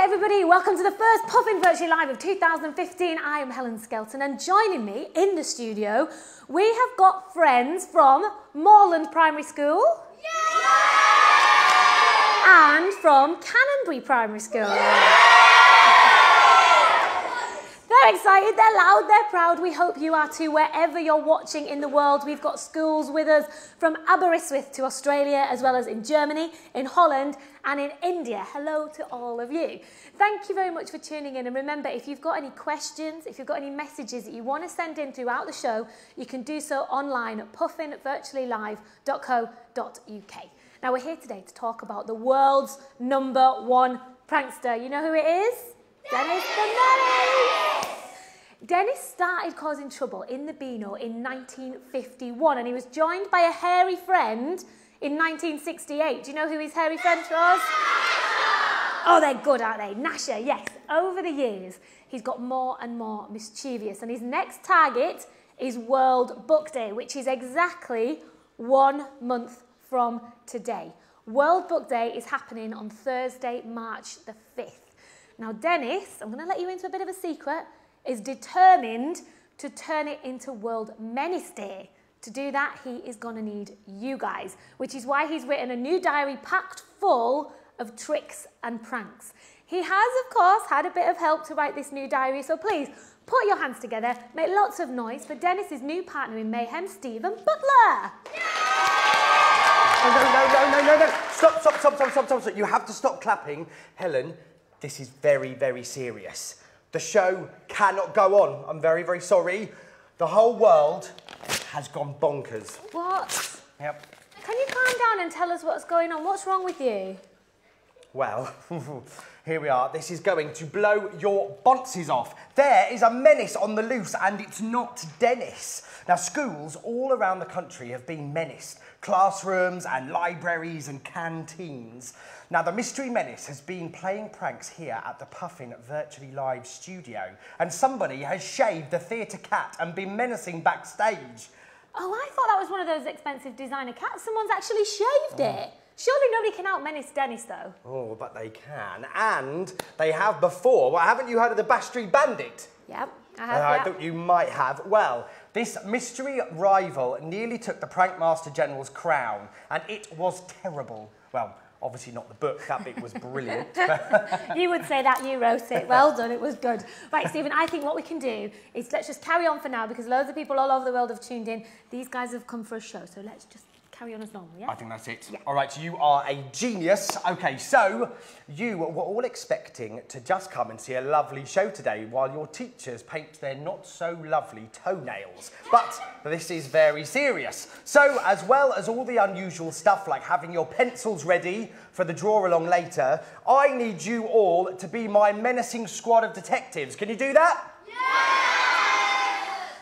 everybody, welcome to the first Puffin Virtually Live of 2015. I am Helen Skelton, and joining me in the studio, we have got friends from Moorland Primary School. Yeah! And from Canonbury Primary School. Yeah! They're excited, they're loud, they're proud. We hope you are too, wherever you're watching in the world. We've got schools with us from Aberystwyth to Australia, as well as in Germany, in Holland, and in India. Hello to all of you. Thank you very much for tuning in. And remember, if you've got any questions, if you've got any messages that you want to send in throughout the show, you can do so online at puffinvirtuallylive.co.uk. Now, we're here today to talk about the world's #1 prankster. You know who it is? Menace the Menace! Dennis started causing trouble in the Beano in 1951, and he was joined by a hairy friend in 1968. Do you know who his hairy friend was? Oh, they're good, aren't they? Nasher, yes. Over the years, he's got more and more mischievous, and his next target is World Book Day, which is exactly 1 month from today. World Book Day is happening on Thursday, March the 5th. Now, Dennis, I'm going to let you into a bit of a secret, is determined to turn it into World Menace Day. To do that, he is going to need you guys, which is why he's written a new diary packed full of tricks and pranks. He has, of course, had a bit of help to write this new diary, so please put your hands together, make lots of noise for Dennis's new partner in mayhem, Stephen Butler. No. Stop. You have to stop clapping. Helen, this is very, very serious. The show cannot go on. I'm very, very sorry. The whole world has gone bonkers. What? Yep. Can you calm down and tell us what's going on? What's wrong with you? Well, here we are. This is going to blow your bonces off. There is a menace on the loose, and it's not Dennis. Now, schools all around the country have been menaced. Classrooms and libraries and canteens. Now, the mystery menace has been playing pranks here at the Puffin Virtually Live studio, and somebody has shaved the theatre cat and been menacing backstage. Oh, I thought that was one of those expensive designer cats. Someone's actually shaved it. Surely nobody can out-menace Dennis, though. Oh, but they can, and they have before. Well, haven't you heard of the Bash Street Bandit? Yep, I have, I thought you might have. Well, this mystery rival nearly took the Prankmaster General's crown, and it was terrible. Well, obviously not the book, that bit was brilliant. You would say that, you wrote it. Well done, it was good. Right, Stephen, I think what we can do is let's just carry on for now, because loads of people all over the world have tuned in. These guys have come for a show, so let's just carry on as normal, yeah? I think that's it. Yeah. All right, you are a genius. OK, so you were all expecting to just come and see a lovely show today while your teachers paint their not-so-lovely toenails. But this is very serious. So, as well as all the unusual stuff like having your pencils ready for the draw-along later, I need you all to be my menacing squad of detectives. Can you do that?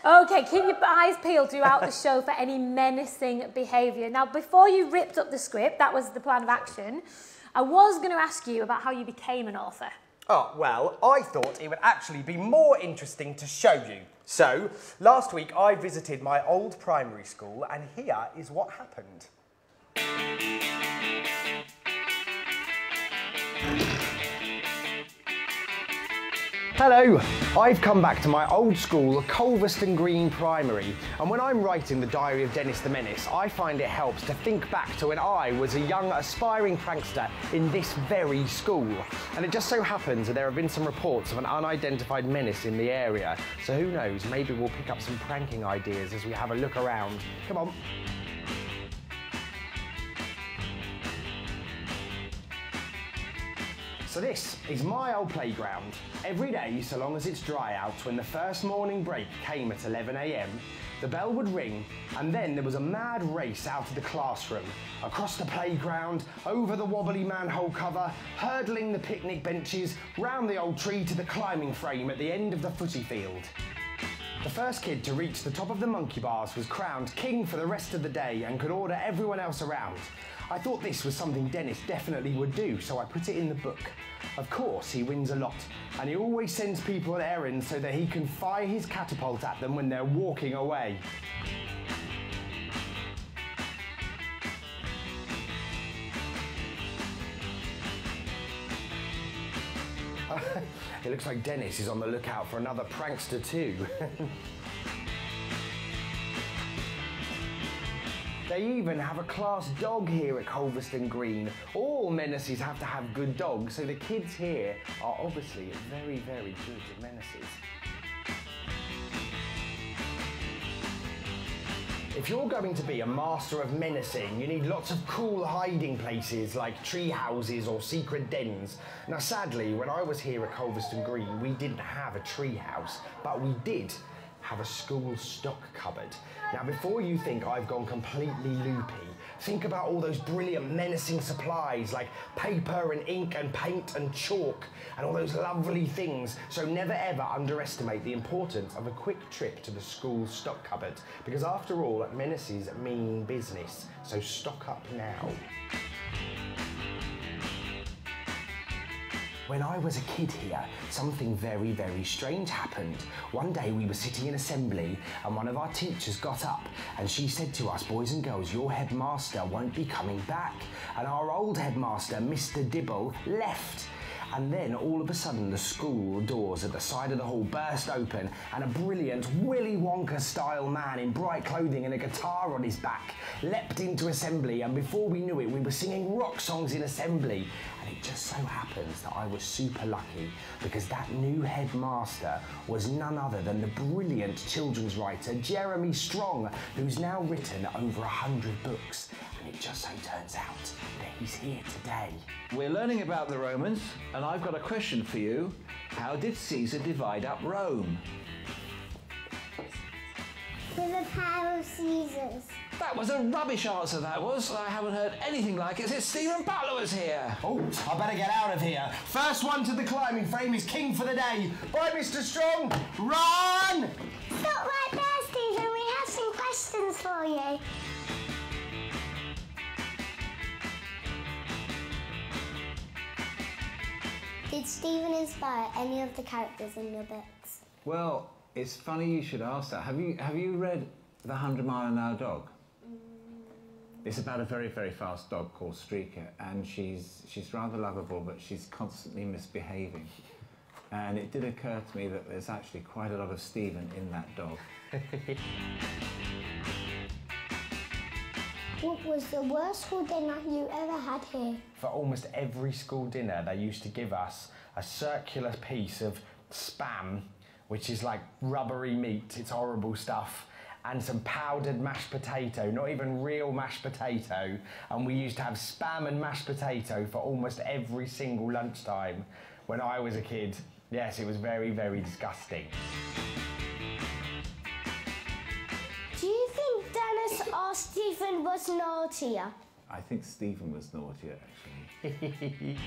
OK, keep your eyes peeled throughout the show for any menacing behaviour. Now, before you ripped up the script, that was the plan of action, I was going to ask you about how you became an author. Oh, well, I thought it would actually be more interesting to show you. So, last week I visited my old primary school, and here is what happened. Hello, I've come back to my old school, Culverston Green Primary, and when I'm writing the diary of Dennis the Menace, I find it helps to think back to when I was a young, aspiring prankster in this very school. And it just so happens that there have been some reports of an unidentified menace in the area, so who knows, maybe we'll pick up some pranking ideas as we have a look around. Come on. So this is my old playground. Every day, so long as it's dry out, when the first morning break came at 11 AM, the bell would ring, and then there was a mad race out of the classroom, across the playground, over the wobbly manhole cover, hurdling the picnic benches, round the old tree to the climbing frame at the end of the footy field. The first kid to reach the top of the monkey bars was crowned king for the rest of the day and could order everyone else around. I thought this was something Dennis definitely would do, so I put it in the book. Of course, he wins a lot, and he always sends people on errands so that he can fire his catapult at them when they're walking away. It looks like Dennis is on the lookout for another prankster too. They even have a class dog here at Culverston Green. All Menaces have to have good dogs, so the kids here are obviously very, very good at Menaces. If you're going to be a master of menacing, you need lots of cool hiding places like tree houses or secret dens. Now sadly, when I was here at Culverston Green, we didn't have a tree house, but we did have a school stock cupboard. Now before you think I've gone completely loopy, think about all those brilliant menacing supplies like paper and ink and paint and chalk and all those lovely things. So never ever underestimate the importance of a quick trip to the school stock cupboard, because after all, menaces mean business. So stock up now. When I was a kid here, something very, very strange happened. One day we were sitting in assembly and one of our teachers got up and she said to us, boys and girls, your headmaster won't be coming back. And our old headmaster, Mr. Dibble, left. And then all of a sudden the school doors at the side of the hall burst open and a brilliant Willy Wonka style man in bright clothing and a guitar on his back leapt into assembly, and before we knew it we were singing rock songs in assembly. And it just so happens that I was super lucky because that new headmaster was none other than the brilliant children's writer Jeremy Strong, who's now written over 100 books. And it just so turns out that he's here today. We're learning about the Romans, and I've got a question for you. How did Caesar divide up Rome? With a pair of Caesars. That was a rubbish answer, that was. I haven't heard anything like it since Stephen Butler was here. Oh, I better get out of here. First one to the climbing frame is king for the day. Bye, Mr. Strong. Run! Stop right there, Stephen. We have some questions for you. Did Stephen inspire any of the characters in your books? Well, it's funny you should ask that. Have you read The 100 Mile an Hour Dog? It's about a very, very fast dog called Streaker, and she's rather lovable, but she's constantly misbehaving. And it did occur to me that there's actually quite a lot of Stephen in that dog. What was the worst school dinner you ever had here? For almost every school dinner, they used to give us a circular piece of spam, which is like rubbery meat, it's horrible stuff, and some powdered mashed potato, not even real mashed potato. And we used to have spam and mashed potato for almost every single lunchtime when I was a kid. Yes, it was very, very disgusting. Do you think Dennis or Stephen was naughtier? I think Stephen was naughtier, actually.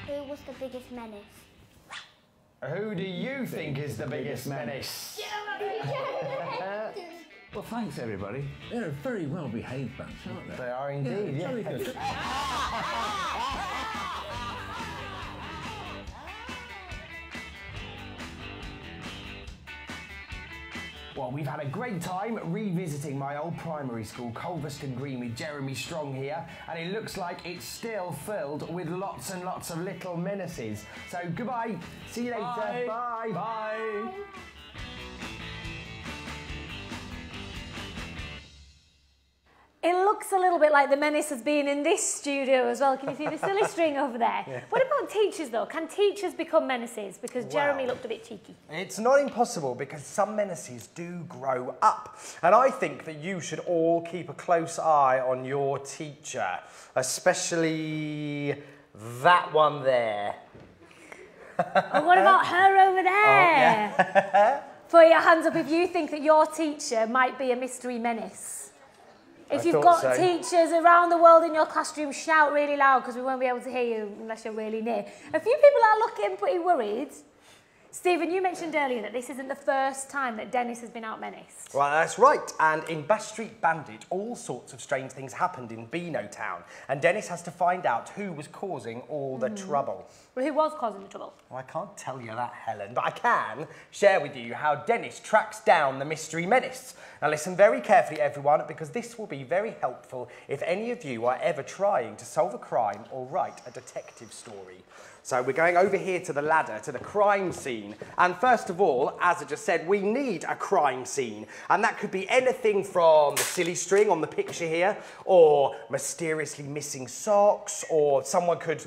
Who was the biggest menace? Who do you think is the biggest menace? Well, thanks, everybody. They're a very well-behaved bunch, aren't they? They are indeed, Very yes. good. Well, we've had a great time revisiting my old primary school, Culverston Green, with Jeremy Strong here, and it looks like it's still filled with lots and lots of little menaces. So goodbye, see you later, bye. Bye. It looks a little bit like the Menace has been in this studio as well. Can you see the silly string over there? Yeah. What about teachers though? Can teachers become menaces? Because Jeremy looked a bit cheeky. It's not impossible because some menaces do grow up. And I think that you should all keep a close eye on your teacher, especially that one there. Oh, what about her over there? Oh, yeah. Put your hands up if you think that your teacher might be a mystery menace. If you've got teachers around the world in your classroom, shout really loud because we won't be able to hear you unless you're really near. A few people are looking pretty worried. Stephen, you mentioned earlier that this isn't the first time that Dennis has been out-menaced. Well, that's right. And in Bash Street Bandit, all sorts of strange things happened in Beano Town. And Dennis has to find out who was causing all the trouble. Well, who was causing the trouble? Well, I can't tell you that, Helen, but I can share with you how Dennis tracks down the mystery menace. Now, listen very carefully, everyone, because this will be very helpful if any of you are ever trying to solve a crime or write a detective story. So we're going over here to the ladder, to the crime scene. And first of all, as I just said, we need a crime scene. And that could be anything from the silly string on the picture here, or mysteriously missing socks, or someone could,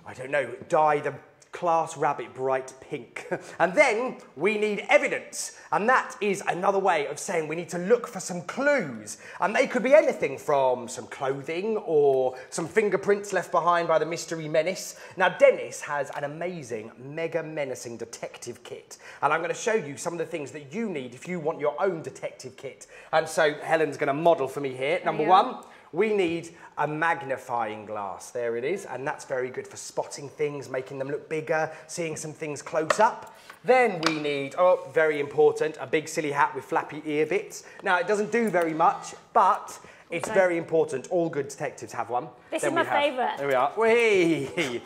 I don't know, dye the class rabbit bright pink. And then we need evidence. And that is another way of saying we need to look for some clues. And they could be anything from some clothing or some fingerprints left behind by the mystery menace. Now, Dennis has an amazing, mega menacing detective kit. And I'm going to show you some of the things that you need if you want your own detective kit. And so Helen's going to model for me here. Number one, we need a magnifying glass. There it is, and that's very good for spotting things, making them look bigger, seeing some things close up. Then we need, oh, very important, a big silly hat with flappy ear bits. Now, it doesn't do very much, but it's very important. All good detectives have one. This is my favourite. There we are. Whee!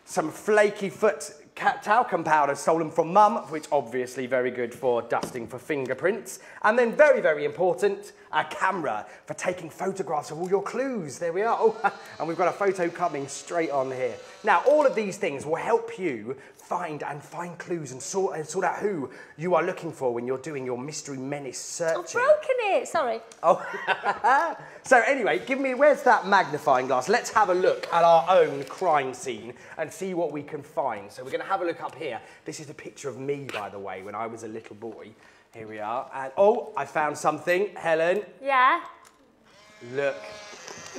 Some flaky foot talcum powder stolen from Mum, which obviously very good for dusting for fingerprints. And then very, very important, a camera for taking photographs of all your clues. There we are. Oh, and we've got a photo coming straight on here. Now, all of these things will help you find clues and sort out who you are looking for when you're doing your mystery menace searching. I've broken it, sorry. Oh, so anyway, where's that magnifying glass? Let's have a look at our own crime scene and see what we can find. So we're going to have a look up here. This is a picture of me, by the way, when I was a little boy. Here we are. And, oh, I found something. Helen. Yeah? Look.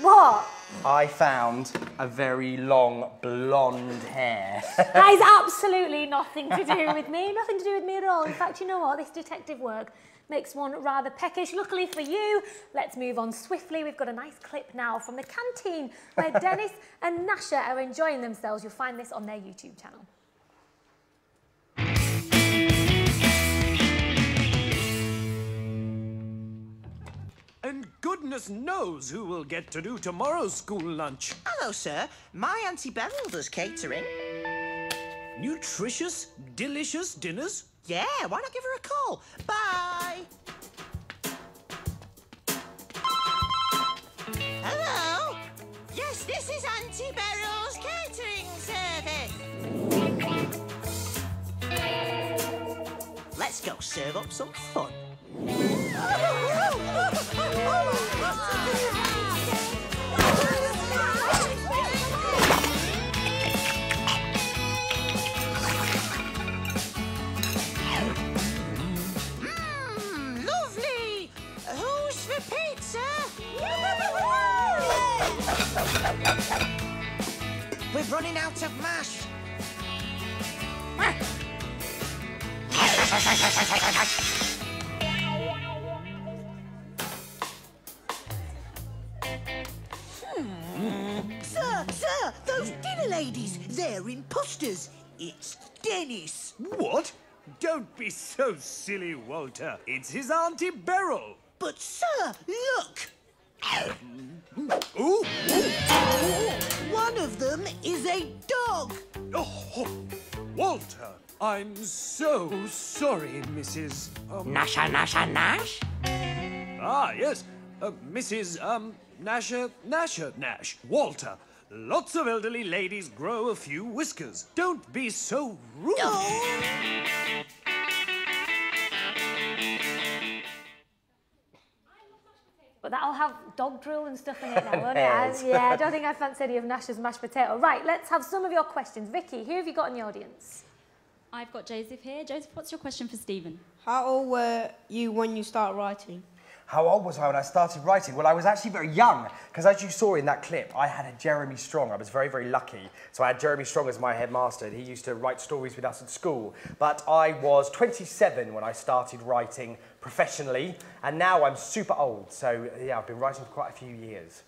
What? I found a very long blonde hair. That is absolutely nothing to do with me. Nothing to do with me at all. In fact, you know what? This detective work makes one rather peckish. Luckily for you, let's move on swiftly. We've got a nice clip now from the canteen where Dennis and Nasha are enjoying themselves. You'll find this on their YouTube channel. And goodness knows who will get to do tomorrow's school lunch. Hello, sir. My Auntie Beryl does catering. Nutritious, delicious dinners? Yeah, why not give her a call? Bye. Hello? Yes, this is Auntie Beryl's catering service. Let's go serve up some fun. Lovely! Who's for pizza? We're running out of mash. Sir, those dinner ladies, they're imposters. It's Dennis. What? Don't be so silly, Walter. It's his Auntie Beryl. But, sir, look. Ooh! One of them is a dog. Oh, Walter, I'm so sorry, Mrs. Nasha, Nash? Ah, yes, Mrs. Nash. Walter, lots of elderly ladies grow a few whiskers. Don't be so rude. Oh. But that'll have dog drill and stuff in it now, won't it? Yeah, I don't think I fancy any of Nash's mashed potato. Right, let's have some of your questions. Vicky, who have you got in the audience? I've got Joseph here. Joseph, what's your question for Stephen? How old were you when you started writing? How old was I when I started writing? Well, I was actually very young, because as you saw in that clip, I had a Jeremy Strong. I was very, very lucky. So I had Jeremy Strong as my headmaster, and he used to write stories with us at school. But I was 27 when I started writing professionally, and now I'm super old. So, yeah, I've been writing for quite a few years.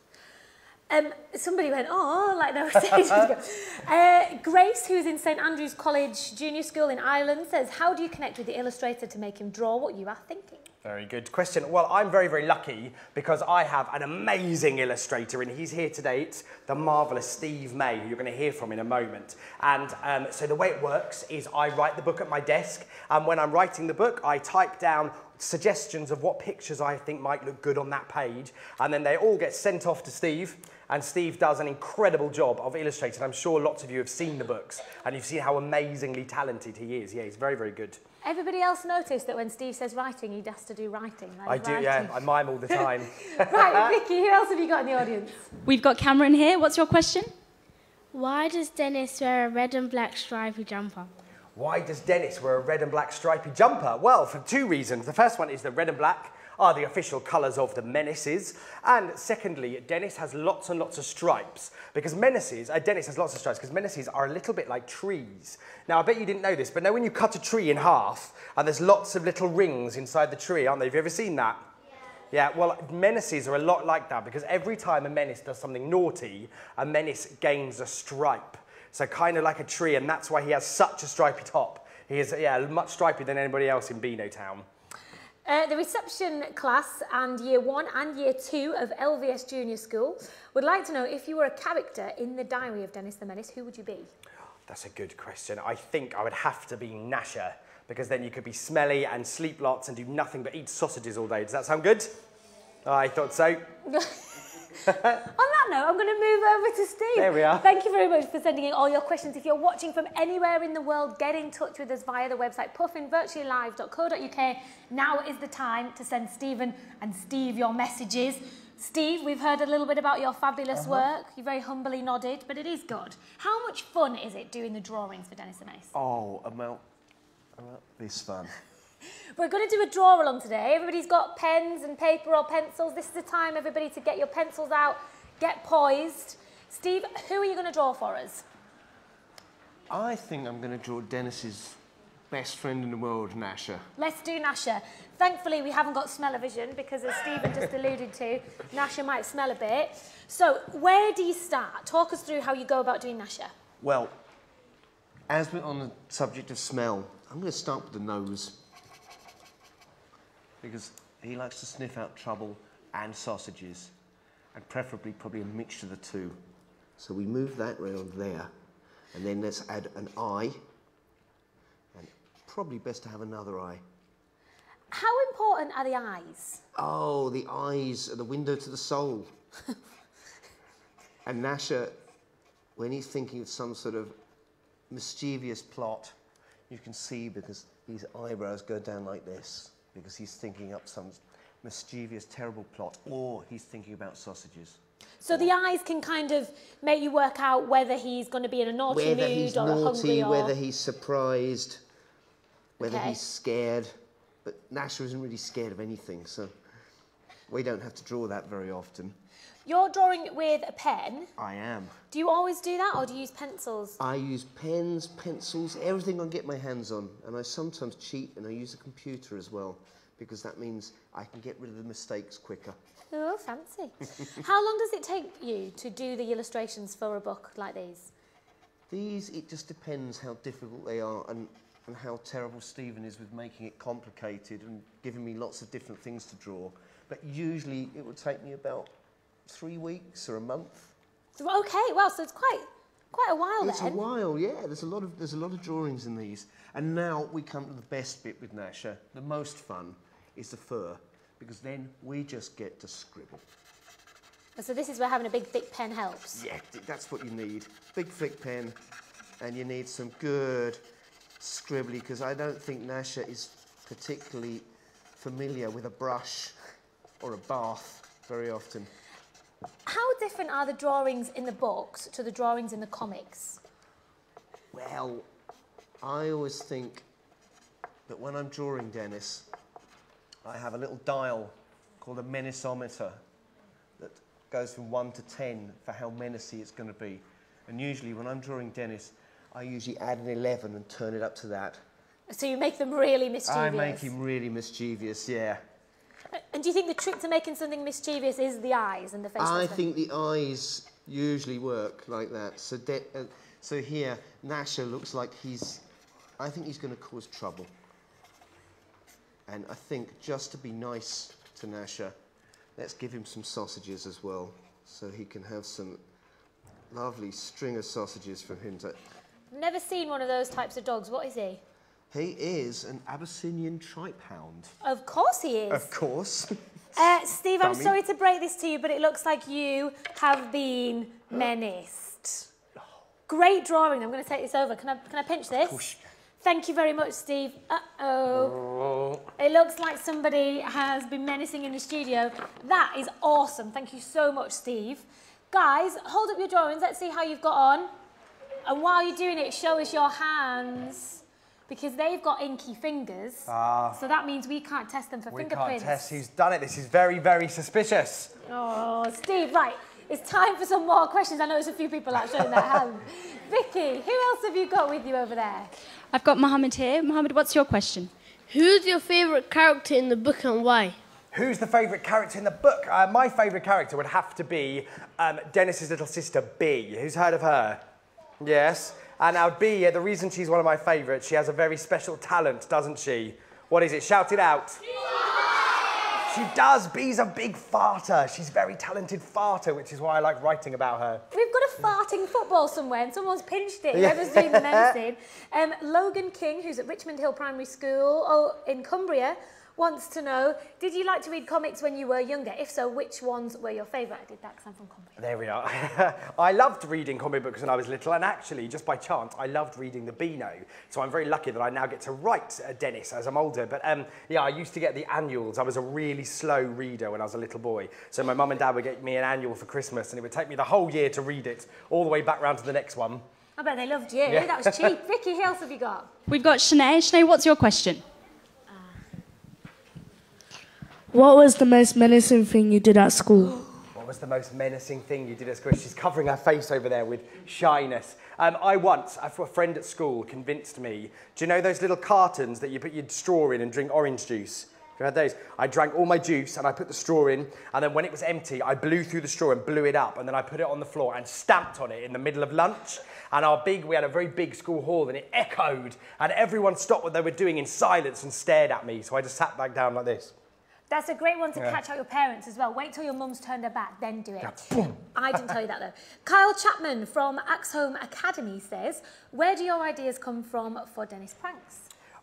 Somebody went, oh, like they were saying. Grace, who's in St Andrews College Junior School in Ireland, says, how do you connect with the illustrator to make him draw what you are thinking? Very good question. Well, I'm very, very lucky because I have an amazing illustrator and he's here today. It's the marvellous Steve May, who you're going to hear from in a moment. And so the way it works is I write the book at my desk, and when I'm writing the book, I type down suggestions of what pictures I think might look good on that page, and then they all get sent off to Steve, and Steve does an incredible job of illustrating. I'm sure lots of you have seen the books, and you've seen how amazingly talented he is. Yeah, he's very, very good. Everybody else noticed that when Steve says writing, he has to do writing. I do, yeah. I mime all the time. Right, Vicky, who else have you got in the audience? We've got Cameron here. What's your question? Why does Dennis wear a red and black stripy jumper? Why does Dennis wear a red and black stripy jumper? Well, for two reasons. The first one is the red and black are the official colours of the Menaces. And secondly, Dennis has lots and lots of stripes because Dennis has lots of stripes because Menaces are a little bit like trees. Now, I bet you didn't know this, but now when you cut a tree in half and there's lots of little rings inside the tree, aren't there? Have you ever seen that? Yeah, well, Menaces are a lot like that because every time a menace does something naughty, a menace gains a stripe. So kind of like a tree, and that's why he has such a stripy top. He is, yeah, much stripier than anybody else in Beano Town. The reception class and Year 1 and Year 2 of LVS Junior School would like to know if you were a character in the diary of Dennis the Menace, who would you be? That's a good question. I think I would have to be Nasher, because then you could be smelly and sleep lots and do nothing but eat sausages all day. Does that sound good? I thought so. On that note, I'm going to move over to Steve. There we are. Thank you very much for sending in all your questions. If you're watching from anywhere in the world, get in touch with us via the website puffinvirtuallylive.co.uk. Now is the time to send Stephen and Steve your messages. Steve, we've heard a little bit about your fabulous work. You very humbly nodded, but it is good. How much fun is it doing the drawings for Dennis the Menace? Oh, about this fun. We're going to do a draw along today. Everybody's got pens and paper or pencils. This is the time, everybody, to get your pencils out, get poised. Steve, who are you going to draw for us? I think I'm going to draw Dennis's best friend in the world, Nasher. Let's do Nasher. Thankfully, we haven't got smell-o-vision because, as Stephen just alluded to, Nasher might smell a bit. So, where do you start? Talk us through how you go about doing Nasher. Well, as we're on the subject of smell, I'm going to start with the nose. Because he likes to sniff out trouble and sausages, and preferably probably a mixture of the two. So we move that round there, and then let's add an eye, and probably best to have another eye. How important are the eyes? Oh, the eyes are the window to the soul. And Nasher, when he's thinking of some sort of mischievous plot, you can see because his eyebrows go down like this, because he's thinking up some mischievous, terrible plot, or he's thinking about sausages. So the eyes can kind of make you work out whether he's going to be in a naughty whether mood he's or naughty, a hungry or... whether he's surprised, whether Okay. he's scared. But Nasher isn't really scared of anything, so we don't have to draw that very often. You're drawing with a pen. I am. Do you always do that, or do you use pencils? I use pens, pencils, everything I can get my hands on. And I sometimes cheat and I use a computer as well, because that means I can get rid of the mistakes quicker. Oh, fancy. How long does it take you to do the illustrations for a book like these? These, it just depends how difficult they are and how terrible Stephen is with making it complicated and giving me lots of different things to draw. But usually it would take me about 3 weeks or a month. Okay, well, so it's quite a while It's then. a while, yeah. There's a lot of drawings in these. And now we come to the best bit with Nasher. The most fun is the fur, because then we just get to scribble. So this is where having a big, thick pen helps. Yeah, that's what you need. Big, thick pen, and you need some good scribbly, because I don't think Nasher is particularly familiar with a brush or a bath very often. How different are the drawings in the books to the drawings in the comics? Well, I always think that when I'm drawing Dennis, I have a little dial called a menaceometer that goes from 1 to 10 for how menacey it's going to be. And usually when I'm drawing Dennis, I usually add an 11 and turn it up to that. So you make them really mischievous? I make him really mischievous, yeah. And do you think the trick to making something mischievous is the eyes and the face? I think the eyes usually work like that. So here, Nasha looks like I think he's going to cause trouble. And I think just to be nice to Nasha, let's give him some sausages as well, so he can have some lovely string of sausages for him to... Never seen one of those types of dogs. What is he? He is an Abyssinian tripe hound. Of course he is. Of course. Steve, I'm sorry to break this to you, but it looks like you have been menaced. Great drawing. I'm going to take this over. Can I pinch this? Push. Thank you very much, Steve. Uh-oh. It looks like somebody has been menacing in the studio. That is awesome. Thank you so much, Steve. Guys, hold up your drawings. Let's see how you've got on. And while you're doing it, show us your hands, because they've got inky fingers. So that means we can't test them for fingerprints. We can't test who's done it. This is very, very suspicious. Oh, Steve, right. It's time for some more questions. I noticed a few people are showing their hands. Vicky, who else have you got with you over there? I've got Mohammed here. Mohammed, what's your question? Who's your favourite character in the book and why? Who's the favourite character in the book? My favourite character would have to be Dennis's little sister, Bee. Who's heard of her? Yes. And now Bee, the reason she's one of my favourites, she has a very special talent, doesn't she? What is it? Shout it out. She does. Bee's a big farter. She's a very talented farter, which is why I like writing about her. We've got a farting football somewhere and someone's pinched it. Whoever's doing the menacing. Logan King, who's at Richmond Hill Primary School in Cumbria, wants to know, did you like to read comics when you were younger? If so, which ones were your favourite? I did that because I'm from Cumbria. There we are. I loved reading comic books when I was little, and actually, just by chance, I loved reading the Beano. So I'm very lucky that I now get to write Dennis as I'm older. But yeah, I used to get the annuals. I was a really slow reader when I was a little boy. So my mum and dad would get me an annual for Christmas, and it would take me the whole year to read it, all the way back round to the next one. I bet they loved you. Yeah. That was cheap. Vicky, who else have you got? We've got Shanae. Shanae, what's your question? What was the most menacing thing you did at school? What was the most menacing thing you did at school? She's covering her face over there with shyness. I once, a friend at school convinced me, do you know those little cartons that you put your straw in and drink orange juice? Have you had those? I drank all my juice and I put the straw in, and then when it was empty, I blew through the straw and blew it up, and then I put it on the floor and stamped on it in the middle of lunch. And we had a very big school hall, and it echoed, and everyone stopped what they were doing in silence and stared at me, so I just sat back down like this. That's a great one to catch out your parents as well. Wait till your mum's turned her back, then do it. Yeah. I didn't tell you that though. Kyle Chapman from Axholme Academy says, where do your ideas come from for Dennis pranks?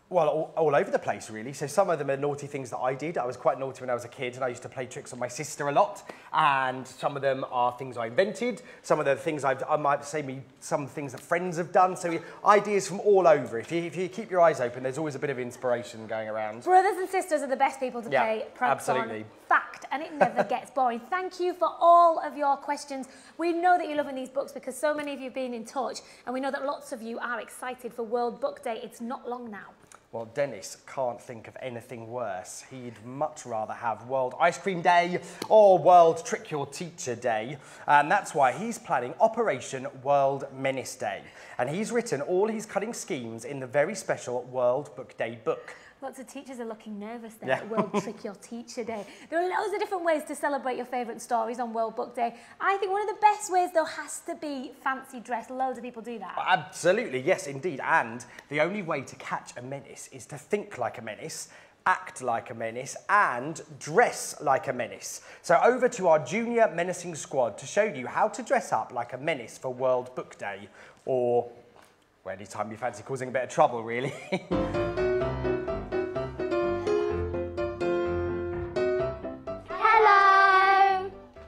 Well, all over the place, really. So some of them are naughty things that I did. I was quite naughty when I was a kid, and I used to play tricks on my sister a lot. And some of them are things I invented. Some of the things I might say some things that friends have done. So ideas from all over. If you keep your eyes open, there's always a bit of inspiration going around. Brothers and sisters are the best people to play pranks absolutely. On. Fact, and it never gets boring. Thank you for all of your questions. We know that you're loving these books because so many of you have been in touch, and we know that lots of you are excited for World Book Day. It's not long now. Well, Dennis can't think of anything worse. He'd much rather have World Ice Cream Day or World Trick Your Teacher Day. And that's why he's planning Operation World Menace Day. And he's written all his cunning schemes in the very special World Book Day book. Lots of teachers are looking nervous there at World Trick Your Teacher Day. There are loads of different ways to celebrate your favourite stories on World Book Day. I think one of the best ways, though, has to be fancy dress. Loads of people do that. Absolutely, yes, indeed. And the only way to catch a menace is to think like a menace, act like a menace, and dress like a menace. So over to our junior menacing squad to show you how to dress up like a menace for World Book Day. Or, well, any time you fancy causing a bit of trouble, really.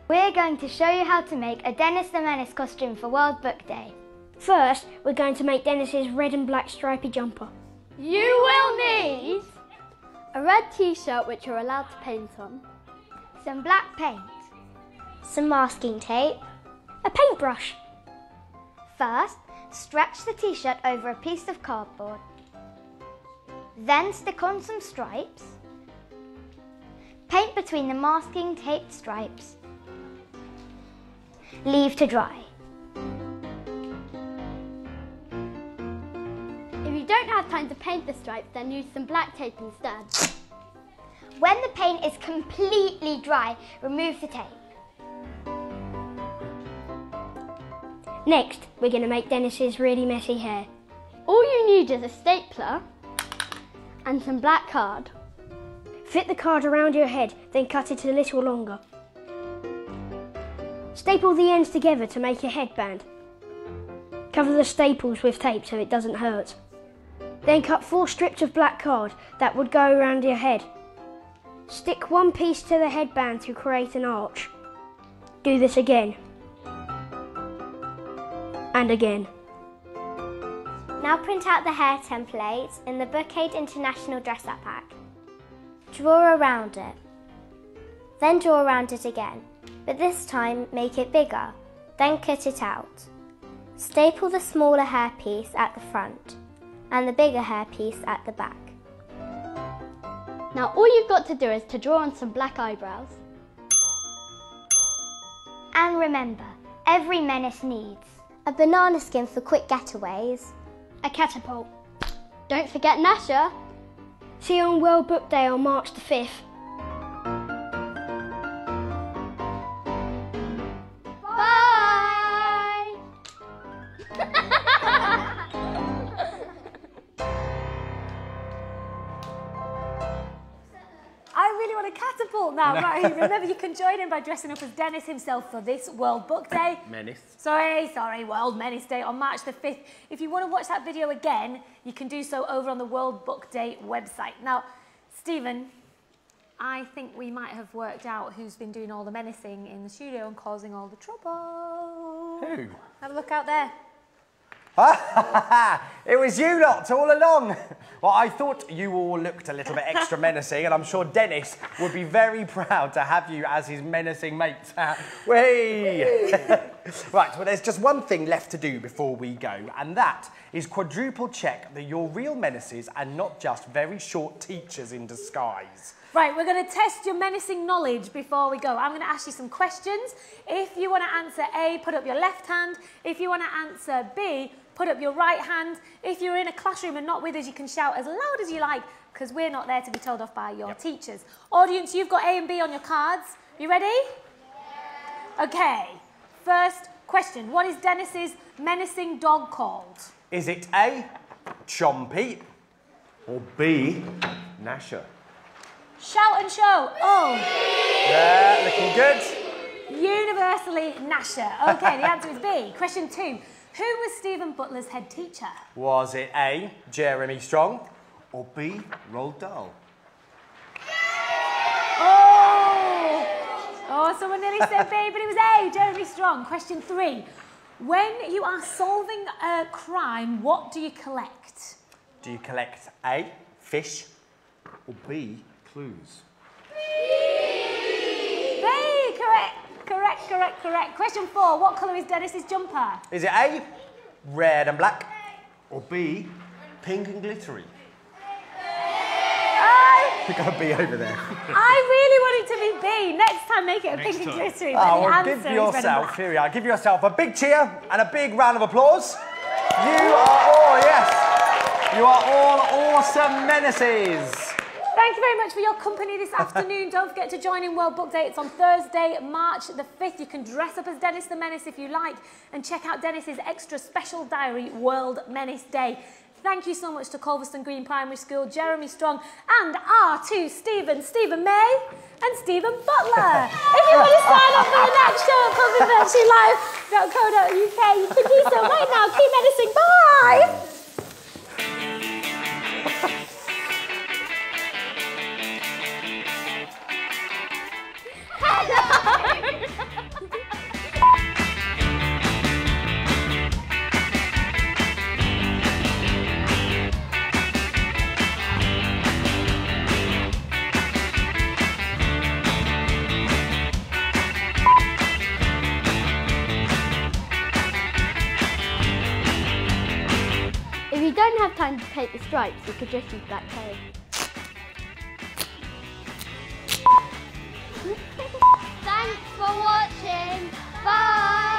We're going to show you how to make a Dennis the Menace costume for World Book Day. First, we're going to make Dennis's red and black stripy jumper. You will need a red t-shirt which you're allowed to paint on, some black paint, some masking tape, a paintbrush. First, stretch the t-shirt over a piece of cardboard. Then stick on some stripes. Paint between the masking taped stripes. Leave to dry. If you don't have time to paint the stripes, then use some black tape instead. When the paint is completely dry, remove the tape. Next, we're going to make Dennis's really messy hair. All you need is a stapler and some black card. Fit the card around your head, then cut it a little longer. Staple the ends together to make a headband. Cover the staples with tape so it doesn't hurt. Then cut 4 strips of black card that would go around your head. Stick one piece to the headband to create an arch. Do this again. And again. Now print out the hair templates in the Bookade International Dress Up Pack. Draw around it. Then draw around it again, but this time make it bigger. Then cut it out. Staple the smaller hairpiece at the front and the bigger hairpiece at the back. Now all you've got to do is to draw on some black eyebrows. And remember, every menace needs a banana skin for quick getaways, a catapult. Don't forget Nasher. See you on World Book Day on March the 5th. Bye! I really want a catapult now. Right, remember you can join in by dressing up as Dennis himself for this World Book Day. Menace. Sorry, World Menace Day on March the 5th. If you want to watch that video again, you can do so over on the World Book Day website. Now, Stephen, I think we might have worked out who's been doing all the menacing in the studio and causing all the trouble. Who? Have a look out there. It was you lot all along. Well, I thought you all looked a little bit extra menacing, and I'm sure Dennis would be very proud to have you as his menacing mate. Whee! Right, well, there's just one thing left to do before we go, and that is quadruple check that you're real menaces and not just very short teachers in disguise. Right, we're going to test your menacing knowledge before we go. I'm going to ask you some questions. If you want to answer A, put up your left hand. If you want to answer B, put up your right hand. If you're in a classroom and not with us, you can shout as loud as you like, because we're not there to be told off by your teachers. Audience, you've got A and B on your cards. You ready? Yeah. Okay, first question. What is Dennis's menacing dog called? Is it A, Chompy, or B, Nasher? Shout and show. Oh. Yeah, looking good. Universally Nasher. Okay, the answer is B. Question 2. Who was Stephen Butler's head teacher? Was it A, Jeremy Strong, or B, Roald Dahl? Oh, someone nearly said B, but it was A, Jeremy Strong. Question 3. When you are solving a crime, what do you collect? Do you collect A, fish, or B, clues? B, correct. Question 4. What colour is Dennis's jumper? Is it A, red and black, or B, pink and glittery? We've got a B over there. I really want it to be B. Next time, make it a pink and glittery. Oh, well, give yourself, here we are, give yourself a big cheer and a big round of applause. You are all awesome menaces. Thank you very much for your company this afternoon. Don't forget to join in World Book Day. It's on Thursday, March the 5th. You can dress up as Dennis the Menace if you like, and check out Dennis's extra special diary, World Menace Day. Thank you so much to Culverston Green Primary School, Jeremy Strong, and our two Stephen May, and Stephen Butler. If you want to sign up for the next show at culvervirtuallive.co.uk, you can do so right now. Keep menacing. Bye. If you don't have time to paint the stripes, you could just use black tape. Thanks for watching. Bye.